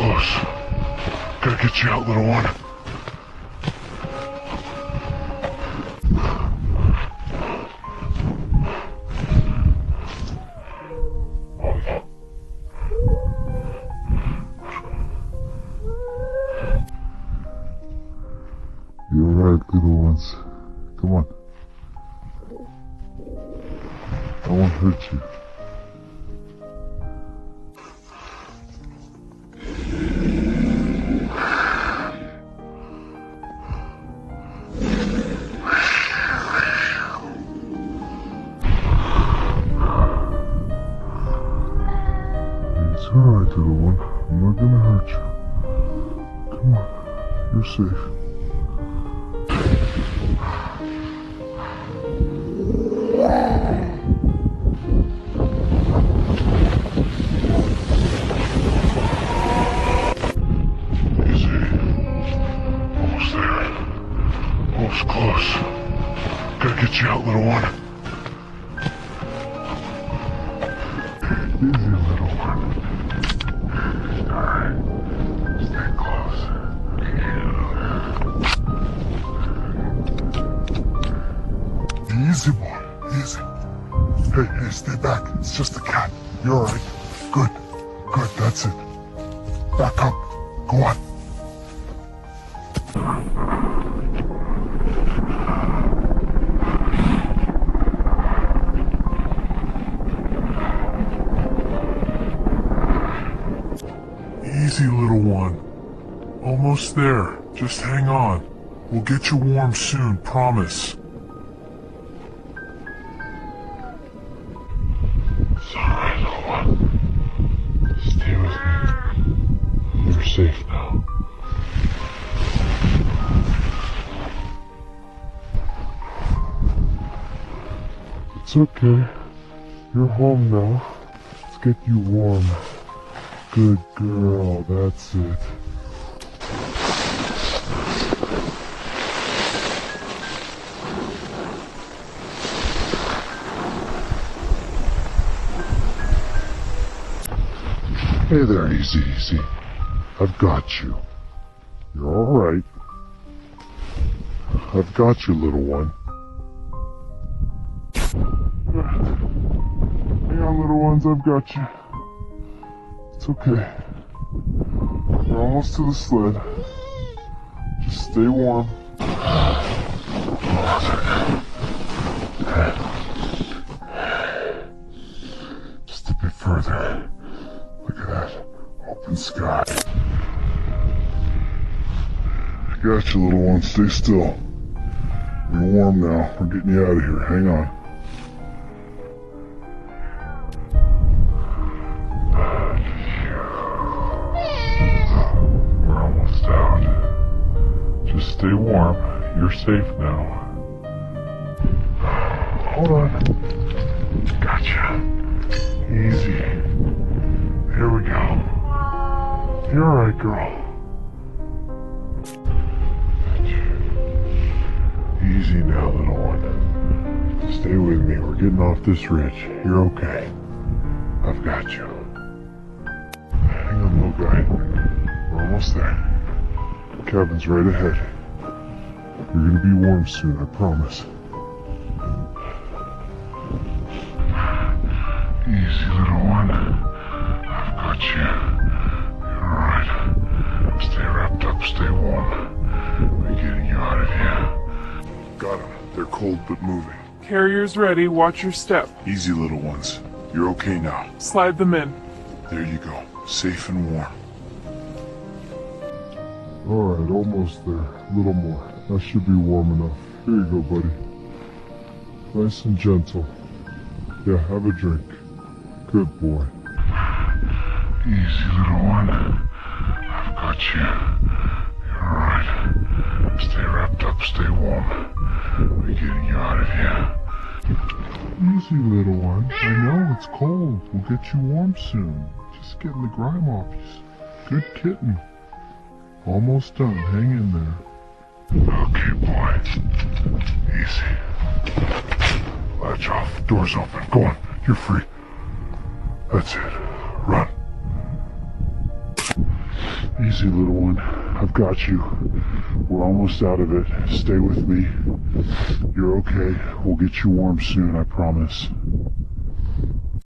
close. Gotta get you out, little one. You're right, little ones. Come on. I won't hurt you. It's alright, little one. I'm not gonna hurt you. Come on. You're safe. Close. Gotta get you out, little one. Easy, little one. Alright. Stay close. Easy, boy. Easy. Hey, stay back. It's just a cat. You're alright. Good. Good, that's it. Back up. Go on. Easy, little one. Almost there. Just hang on. We'll get you warm soon, promise. It's alright, little one. Stay with me. You're safe now. It's okay. You're home now. Let's get you warm. Good girl, that's it. Hey there, easy. I've got you. You're alright. I've got you, little one. Hang on, little ones, I've got you. It's okay. We're almost to the sled. Just stay warm. Just a bit further. Look at that. Open sky. I got you, little one. Stay still. You're warm now. We're getting you out of here. Hang on. Stay warm. You're safe now. Hold on. Gotcha. Easy. Here we go. You're alright, girl. Easy now, little one. Stay with me. We're getting off this ridge. You're okay. I've got you. Hang on, little guy. We're almost there. The cabin's right ahead. You're gonna be warm soon, I promise. Easy, little one. I've got you. You're alright. Stay wrapped up, stay warm. We're getting you out of here. Got them. They're cold but moving. Carrier's ready. Watch your step. Easy, little ones. You're okay now. Slide them in. There you go. Safe and warm. Alright, almost there. A little more. That should be warm enough. Here you go, buddy. Nice and gentle. Yeah, have a drink. Good boy. Easy, little one. I've got you. You're alright. Stay wrapped up, stay warm. We're getting you out of here. Easy, little one. I know, it's cold. We'll get you warm soon. Just getting the grime off you. Good kitten. Almost done. Hang in there. Okay, boy. Easy. Latch off. Door's open. Go on. You're free. That's it. Run. Easy, little one. I've got you. We're almost out of it. Stay with me. You're okay. We'll get you warm soon, I promise.